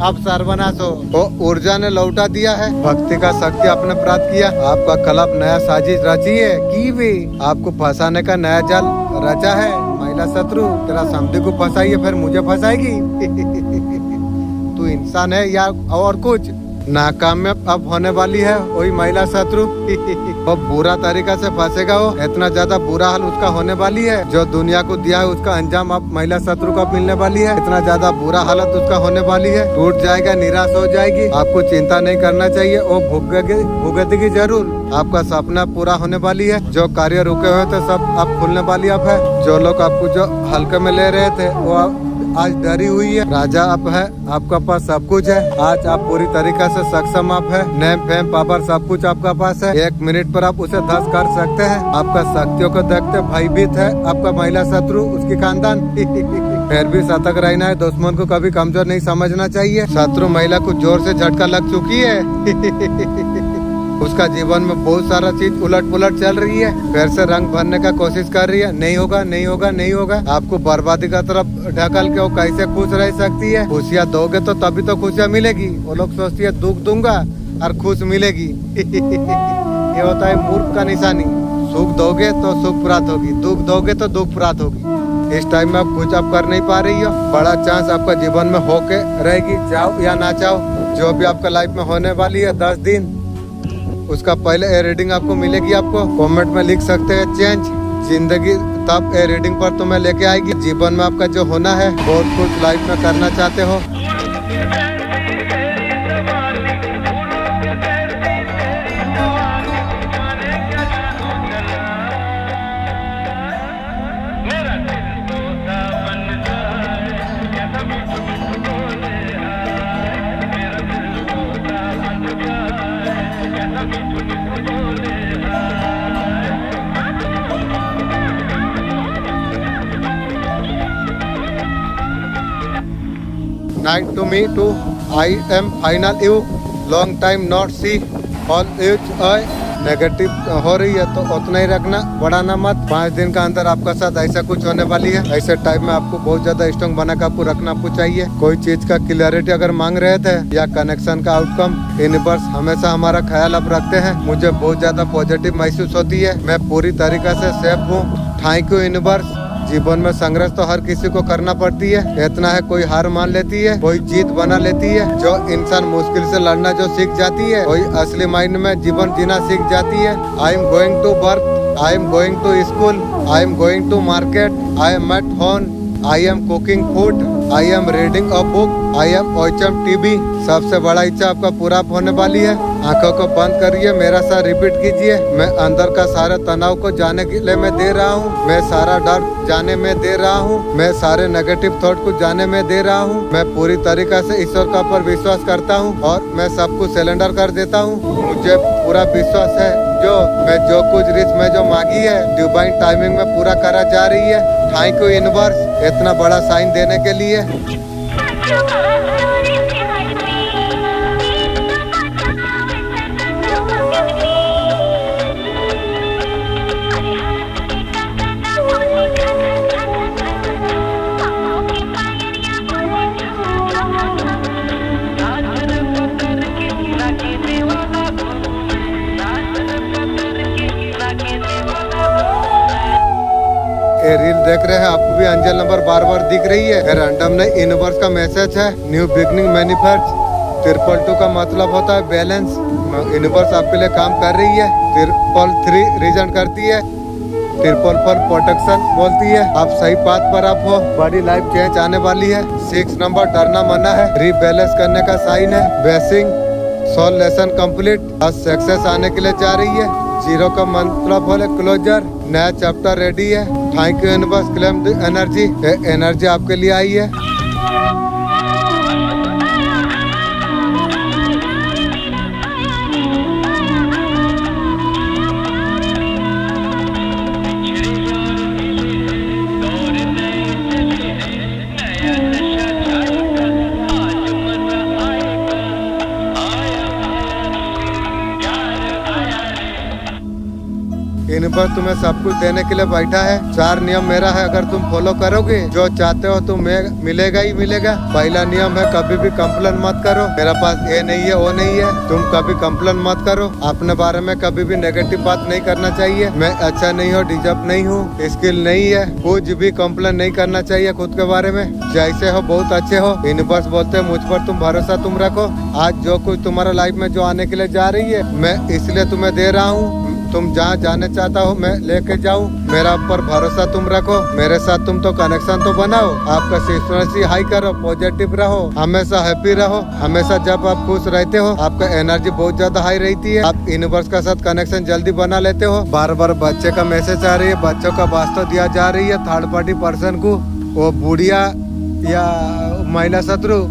अब सर्वनाश हो, वो ऊर्जा ने लौटा दिया है। भक्ति का शक्ति आपने प्राप्त किया। आपका कलप नया साजिश रची है की भी आपको फंसाने का नया जाल रचा है। महिला शत्रु तेरा समझे को फंसाई है, फिर मुझे फंसाएगी। तू इंसान है या और कुछ। नाकाम में अब होने वाली है वही महिला शत्रु। वो बुरा तरीका से फंसेगा। वो इतना ज्यादा बुरा हाल उसका होने वाली है। जो दुनिया को दिया है उसका अंजाम अब महिला शत्रु को मिलने वाली है। इतना ज्यादा बुरा हालत उसका होने वाली है। टूट जाएगा, निराश हो जाएगी। आपको चिंता नहीं करना चाहिए, वो भुगतेगी जरूर। आपका सपना पूरा होने वाली है। जो कार्य रुके हुए थे सब अब खुलने वाली अब है। जो लोग आपको जो हल्के में ले रहे थे वो आज डरी हुई है। राजा आप है, आपका पास सब कुछ है। आज आप पूरी तरीके से सक्षम आप है। नेम फेम पावर सब कुछ आपका पास है। 1 मिनट पर आप उसे 10 कर सकते हैं। आपका शक्तियों को देखते भयभीत है आपका महिला शत्रु, उसकी खानदान। फिर भी सतर्क रहना है, दुश्मन को कभी कमजोर नहीं समझना चाहिए। शत्रु महिला को जोर से झटका लग चुकी है। उसका जीवन में बहुत सारा चीज उलट पुलट चल रही है। फिर से रंग भरने का कोशिश कर रही है। नहीं होगा, नहीं होगा, नहीं होगा। आपको बर्बादी का तरफ ढकल के वो कैसे खुश रह सकती है। खुशियाँ दोगे तो तभी तो खुशियाँ मिलेगी। वो लोग सोचती है दुख दूंगा और खुश मिलेगी। ये होता है मूर्ख का निशानी। सुख दोगे तो सुख प्राप्त होगी, दुख दोगे तो दुख प्राप्त होगी। इस टाइम में आप कुछ आप कर नहीं पा रही हो। बड़ा चांस आपका जीवन में होके रहेगी, चाहो या ना चाहो। जो भी आपका लाइफ में होने वाली है 10 दिन, उसका पहले ए रीडिंग आपको मिलेगी। आपको कमेंट में लिख सकते हैं चेंज जिंदगी, तब ए रीडिंग पर तुम्हें लेके आएगी। जीवन में आपका जो होना है, बहुत कुछ लाइफ में करना चाहते हो। Night to me too. I am final you. Long time not see. All age I negative हो रही है तो उतना ही रखना, बढ़ाना मत। 5 दिन का अंदर आपका साथ ऐसा कुछ होने वाली है। ऐसे टाइम में आपको बहुत ज्यादा स्ट्रॉन्ग बना के आपको रखना आपको चाहिए। कोई चीज का क्लियरिटी अगर मांग रहे थे या कनेक्शन का आउटकम, यूनिवर्स हमेशा हमारा ख्याल अब रखते हैं। मुझे बहुत ज्यादा पॉजिटिव महसूस होती है। मैं पूरी तरीके से सेफ हूँ। Thank you universe. जीवन में संघर्ष तो हर किसी को करना पड़ती है। इतना है कोई हार मान लेती है, कोई जीत बना लेती है। जो इंसान मुश्किल से लड़ना जो सीख जाती है, कोई असली माइंड में जीवन जीना सीख जाती है। I am going to work, I am going to school, I am going to market, I am at home, I am cooking food, I am reading a book, I am watching TV. सबसे बड़ा इच्छा आपका पूरा होने वाली है। आंखों को बंद करिए, मेरा साथ रिपीट कीजिए। मैं अंदर का सारा तनाव को जाने के लिए मैं दे रहा हूँ। मैं सारा डर जाने में दे रहा हूँ। मैं सारे नेगेटिव थॉट को जाने में दे रहा हूँ। मैं पूरी तरीके से ईश्वर का पर विश्वास करता हूँ और मैं सब कुछ सिलेंडर कर देता हूँ। मुझे पूरा विश्वास है जो कुछ रिच में जो मांगी है डिवाइन टाइमिंग में पूरा करा जा रही है। थैंक यू यूनिवर्स इतना बड़ा साइन देने के लिए। ये रील देख रहे हैं, आपको भी एंजल नंबर बार बार दिख रही है। रैंडम नहीं, यूनिवर्स का मैसेज है। New beginning manifest. 322 का मतलब होता है बैलेंस। यूनिवर्स आपके लिए काम कर रही है। 333 रीजन करती है। 444 प्रोटेक्शन बोलती है। आप सही पाथ पर आप हो। बड़ी लाइफ चेंज आने वाली है। 6 नंबर डरना मना है। रीबैलेंस करने का साइन है। बेसिंग सोल लेसन कंप्लीट। आज सक्सेस आने के लिए जा रही है। 0 का मतलब बोले क्लोजर। नया चैप्टर रेडी है। Thank you universe. Claim the energy. Energy आपके लिए आई है। यूनिवर्स तुम्हें सब कुछ देने के लिए बैठा है। 4 नियम मेरा है, अगर तुम फॉलो करोगे जो चाहते हो तुम्हें मिलेगा ही मिलेगा। पहला नियम है कभी भी कंप्लेन मत करो। मेरा पास ये नहीं है वो नहीं है, तुम कभी कंप्लेन मत करो। अपने बारे में कभी भी नेगेटिव बात नहीं करना चाहिए। मैं अच्छा नहीं हूँ, डिजर्व नहीं हूँ, स्किल नहीं है, कुछ भी कंप्लेन नहीं करना चाहिए खुद के बारे में। जैसे हो बहुत अच्छे हो। यूनिवर्स बोलते हैं मुझ पर तुम भरोसा तुम रखो। आज जो कुछ तुम्हारा लाइफ में जो आने के लिए जा रही है मैं इसलिए तुम्हें दे रहा हूँ। तुम जहाँ जाने चाहता हो मैं लेके जाऊँ। मेरा ऊपर भरोसा तुम रखो। मेरे साथ तुम तो कनेक्शन तो बनाओ। आपका फ्रीक्वेंसी हाई करो, पॉजिटिव रहो, हमेशा हैप्पी रहो। हमेशा जब आप खुश रहते हो आपका एनर्जी बहुत ज्यादा हाई रहती है। आप यूनिवर्स का साथ कनेक्शन जल्दी बना लेते हो। बार बार बच्चे का मैसेज आ रही है, बच्चों का वास्तव दिया जा रही है। थर्ड पार्टी पर्सन को, वो बुढ़िया या महिला शत्रु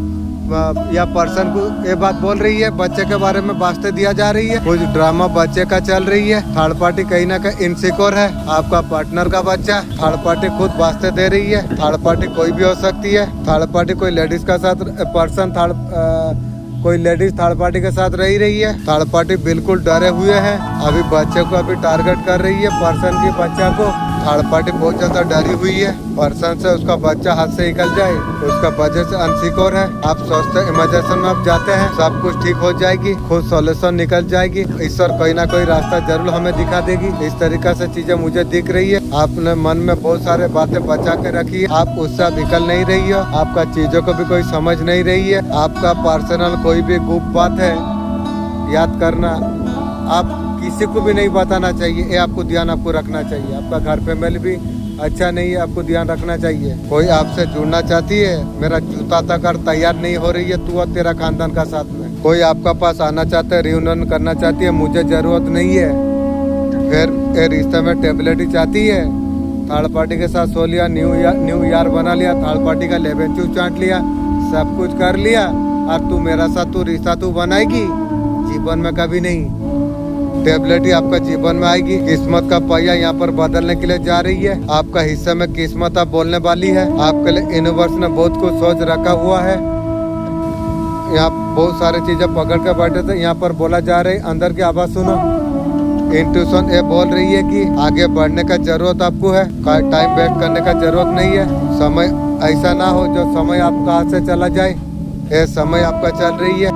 या पर्सन को ये बात बोल रही है। बच्चे के बारे में वास्ते दिया जा रही है। कुछ ड्रामा बच्चे का चल रही है। थर्ड पार्टी कहीं ना कहीं इनसिक्योर है। आपका पार्टनर का बच्चा थर्ड पार्टी खुद वास्ते दे रही है। थर्ड पार्टी कोई भी हो सकती है। थर्ड पार्टी कोई लेडीज का साथ पर्सन कोई लेडीज थर्ड पार्टी के साथ रही है। थर्ड पार्टी बिल्कुल डरे हुए हैं। अभी बच्चे को अभी टारगेट कर रही है, पर्सन की बच्चा को। थर्ड पार्टी बहुत ज्यादा डरी हुई है। पर्सन से उसका बच्चा हाथ से निकल जाए, उसका वजह से अनसिक्योर है। आप सोचते इमेजिनेशन में आप जाते हैं सब कुछ ठीक हो जाएगी, खुद सॉल्यूशन निकल जाएगी। ईश्वर कोई ना कोई रास्ता जरूर हमें दिखा देगी। इस तरीके से चीजें मुझे दिख रही है। आपने मन में बहुत सारे बातें बचा के रखी है। आप उससे निकल नहीं रही हो। आपका चीजों को भी कोई समझ नहीं रही है। आपका पर्सनल कोई भी गुप्त बात है, याद करना आप किसी को भी नहीं बताना चाहिए। ये आपको ध्यान आपको रखना चाहिए। आपका घर फैमिली भी अच्छा नहीं है, आपको ध्यान रखना चाहिए। कोई आपसे जुड़ना चाहती है, मेरा जूता तक और तैयार नहीं हो रही है तू और तेरा खानदान का साथ में। कोई आपका पास आना चाहता है, रियूनियन करना चाहती है, मुझे जरूरत नहीं है। फिर ये रिश्ते में टेबलेटी चाहती है। थर्ड पार्टी के साथ सो लिया, न्यू ईयर बना लिया, थर्ड पार्टी का लेबन चू चाट लिया, सब कुछ कर लिया। और तू मेरा साथ तू रिश्ता तू बनाएगी जीवन में कभी नहीं। टेबलेटी आपका जीवन में आएगी। किस्मत का पहिया यहाँ पर बदलने के लिए जा रही है। आपका हिस्से में किस्मत आप बोलने वाली है। आपके लिए यूनिवर्स ने बहुत कुछ सोच रखा हुआ है। यहाँ बहुत सारी चीजें पकड़ के बैठे थे, यहाँ पर बोला जा रही। अंदर की आवाज सुनो। इंट्यूशन ये बोल रही है कि आगे बढ़ने का जरूरत आपको है, टाइम वेस्ट करने का जरूरत नहीं है। समय ऐसा ना हो जो समय आपका हाथ से चला जाए। ये समय आपका चल रही है।